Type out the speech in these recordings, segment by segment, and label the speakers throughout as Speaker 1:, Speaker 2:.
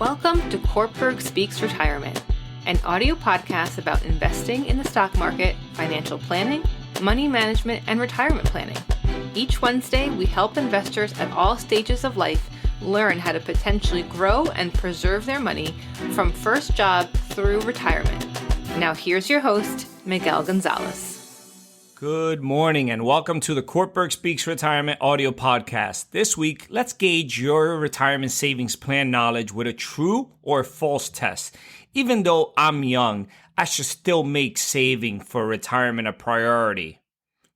Speaker 1: Welcome to Cortburg Speaks Retirement, an audio podcast about investing in the stock market, financial planning, money management, and retirement planning. Each Wednesday, we help investors at all stages of life learn how to potentially grow and preserve their money from first job through retirement. Now here's your host, Miguel Gonzalez.
Speaker 2: Good morning and welcome to the Cortburg Speaks Retirement audio podcast. This week, let's gauge your retirement savings plan knowledge with a true or false test. Even though I'm young, I should still make saving for retirement a priority.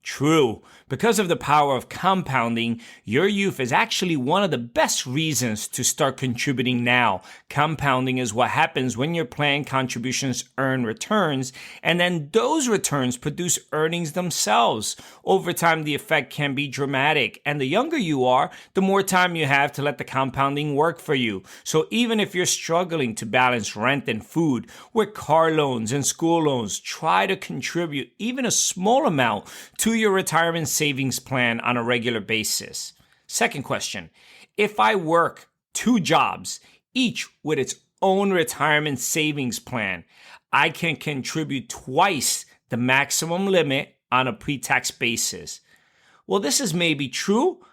Speaker 2: True. Because of the power of compounding, your youth is actually one of the best reasons to start contributing now. Compounding is what happens when your plan contributions earn returns, and then those returns produce earnings themselves. Over time, the effect can be dramatic, and the younger you are, the more time you have to let the compounding work for you. So even if you're struggling to balance rent and food with car loans and school loans, try to contribute even a small amount to your retirement savings plan on a regular basis. Second question, if I work 2 jobs, each with its own retirement savings plan, I can contribute twice the maximum limit on a pre-tax basis. Well, this is maybe true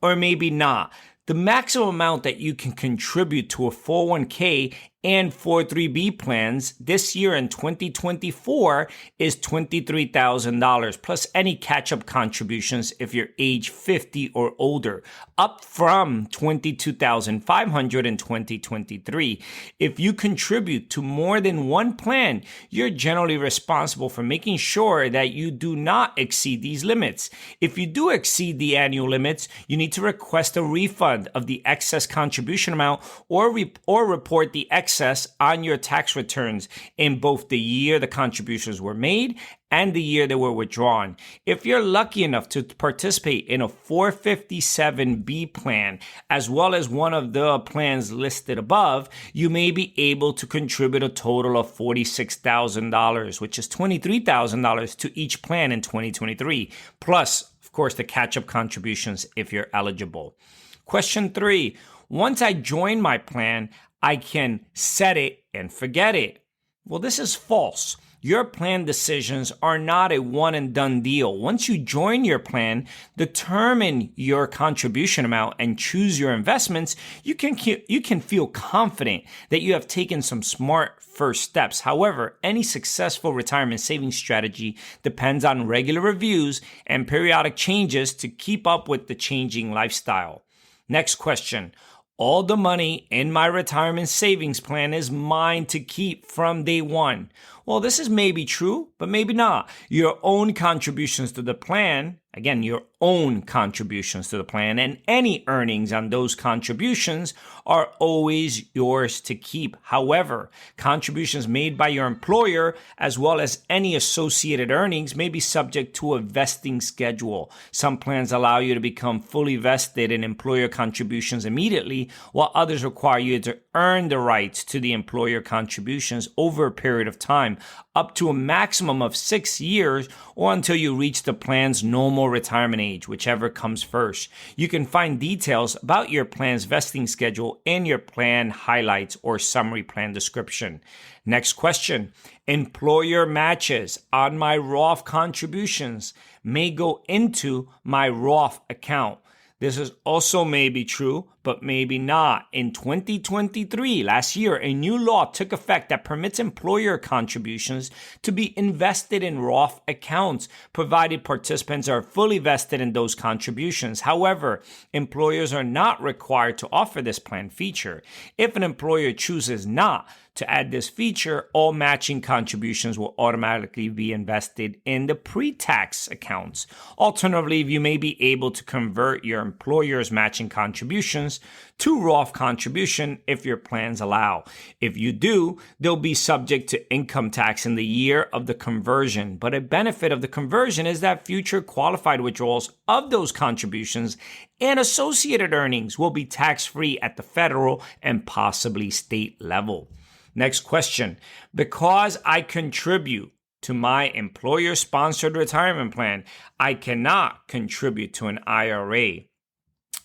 Speaker 2: or maybe not. The maximum amount that you can contribute to a 401k and 403b plans this year in 2024 is $23,000 plus any catch-up contributions if you're age 50 or older, up from $22,500 in 2023. If you contribute to more than one plan, you're generally responsible for making sure that you do not exceed these limits. If you do exceed the annual limits, you need to request a refund of the excess contribution amount or report the excess on your tax returns in both the year the contributions were made and the year they were withdrawn. If you're lucky enough to participate in a 457B plan, as well as one of the plans listed above, you may be able to contribute a total of $46,000, which is $23,000 to each plan in 2023, plus, of course, the catch-up contributions if you're eligible. Question 3, once I join my plan, I can set it and forget it. Well, this is false. Your plan decisions are not a one and done deal. Once you join your plan, determine your contribution amount and choose your investments, you can feel confident that you have taken some smart first steps. However, any successful retirement savings strategy depends on regular reviews and periodic changes to keep up with the changing lifestyle. Next question. All the money in my retirement savings plan is mine to keep from day one. Well, this is maybe true, but maybe not. Your own contributions to the plan, again, your own contributions to the plan, and any earnings on those contributions are always yours to keep. However, contributions made by your employer, as well as any associated earnings, may be subject to a vesting schedule. Some plans allow you to become fully vested in employer contributions immediately, while others require you to earn the rights to the employer contributions over a period of time, up to a maximum of 6 years, or until you reach the plan's normal retirement age, whichever comes first. You can find details about your plan's vesting schedule in your plan highlights or summary plan description. Next question. Employer matches on my Roth contributions may go into my Roth account. This is also maybe true, but maybe not. In 2023, last year, a new law took effect that permits employer contributions to be invested in Roth accounts, provided participants are fully vested in those contributions. However, employers are not required to offer this plan feature. If an employer chooses not to add this feature, all matching contributions will automatically be invested in the pre-tax accounts. Alternatively, you may be able to convert your employer's matching contributions to Roth contribution if your plans allow. If you do, they'll be subject to income tax in the year of the conversion. But a benefit of the conversion is that future qualified withdrawals of those contributions and associated earnings will be tax-free at the federal and possibly state level. Next question. Because I contribute to my employer-sponsored retirement plan, I cannot contribute to an IRA.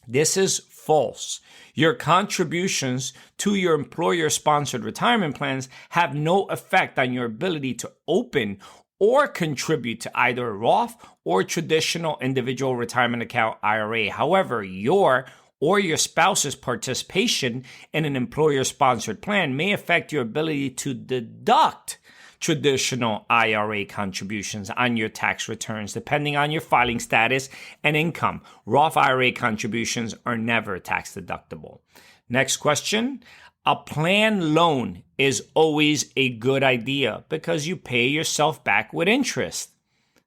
Speaker 2: This is false. Your contributions to your employer-sponsored retirement plans have no effect on your ability to open or contribute to either a Roth or traditional individual retirement account IRA. However, your or your spouse's participation in an employer-sponsored plan may affect your ability to deduct traditional IRA contributions on your tax returns, depending on your filing status and income. Roth IRA contributions are never tax deductible. Next question. A plan loan is always a good idea because you pay yourself back with interest.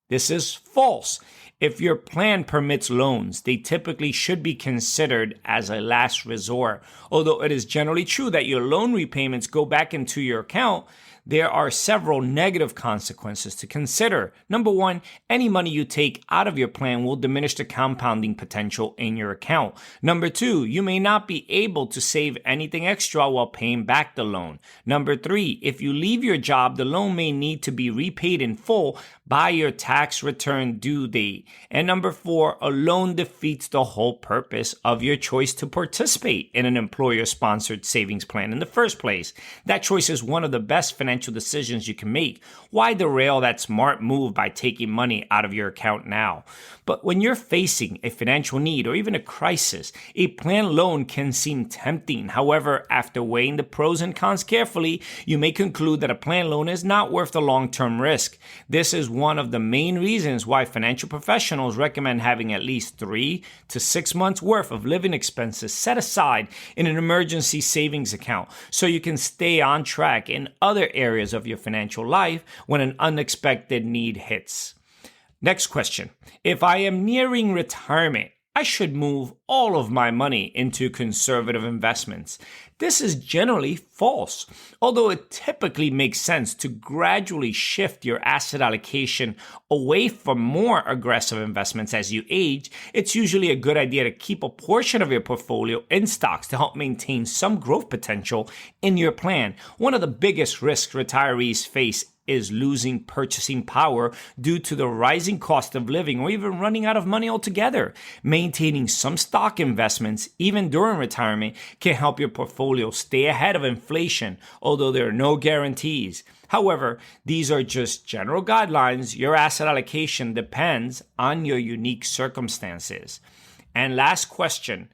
Speaker 2: This is false. If your plan permits loans, they typically should be considered as a last resort. Although it is generally true that your loan repayments go back into your account, there are several negative consequences to consider. Number one, any money you take out of your plan will diminish the compounding potential in your account. Number two, you may not be able to save anything extra while paying back the loan. Number three, if you leave your job, the loan may need to be repaid in full by your tax return due date. And number four, a loan defeats the whole purpose of your choice to participate in an employer-sponsored savings plan in the first place. That choice is one of the best financial decisions you can make. Why derail that smart move by taking money out of your account now? But when you're facing a financial need or even a crisis, a plan loan can seem tempting. However, after weighing the pros and cons carefully, you may conclude that a plan loan is not worth the long-term risk. This is one of the main reasons why financial professionals recommend having at least 3 to 6 months worth of living expenses set aside in an emergency savings account so you can stay on track in other areas of your financial life when an unexpected need hits. Next question. If I am nearing retirement, I should move all of my money into conservative investments. This is generally false, although it typically makes sense to gradually shift your asset allocation away from more aggressive investments as you age. It's usually a good idea to keep a portion of your portfolio in stocks to help maintain some growth potential in your plan. One of the biggest risks retirees face is losing purchasing power due to the rising cost of living or even running out of money altogether. Maintaining some stock investments, even during retirement, can help your portfolio stay ahead of inflation, although there are no guarantees. However, these are just general guidelines. Your asset allocation depends on your unique circumstances. And last question.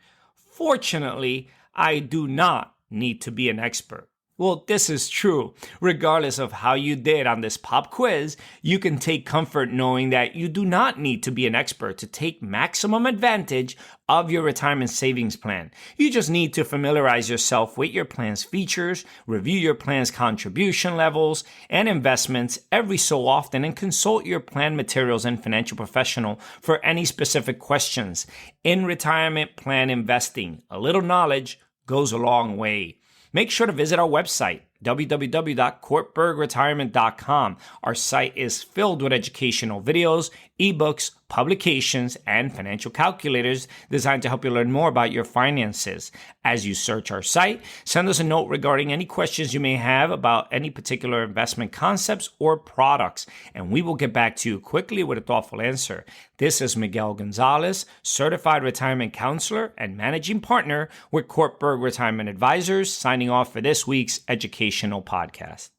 Speaker 2: Fortunately, I do not need to be an expert. Well, this is true. Regardless of how you did on this pop quiz, you can take comfort knowing that you do not need to be an expert to take maximum advantage of your retirement savings plan. You just need to familiarize yourself with your plan's features, review your plan's contribution levels and investments every so often, and consult your plan materials and financial professional for any specific questions. In retirement plan investing, a little knowledge goes a long way. Make sure to visit our website, www.cortburgretirement.com. Our site is filled with educational videos, ebooks, publications, and financial calculators designed to help you learn more about your finances. As you search our site, send us a note regarding any questions you may have about any particular investment concepts or products, and we will get back to you quickly with a thoughtful answer. This is Miguel Gonzalez, Certified Retirement Counselor and Managing Partner with Cortburg Retirement Advisors, signing off for this week's educational podcast.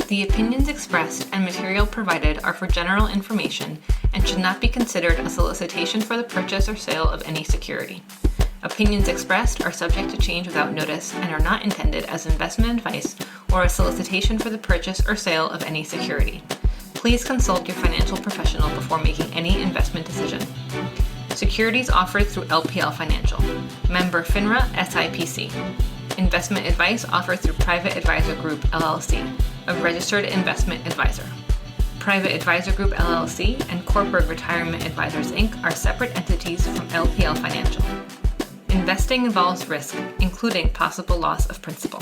Speaker 1: The opinions expressed and material provided are for general information and should not be considered a solicitation for the purchase or sale of any security. Opinions expressed are subject to change without notice and are not intended as investment advice or a solicitation for the purchase or sale of any security. Please consult your financial professional before making any investment decision. Securities offered through LPL Financial. Member FINRA SIPC. Investment advice offered through Private Advisor Group, LLC, a registered investment advisor. Private Advisor Group, LLC, and Cortburg Retirement Advisors, Inc. are separate entities from LPL Financial. Investing involves risk, including possible loss of principal.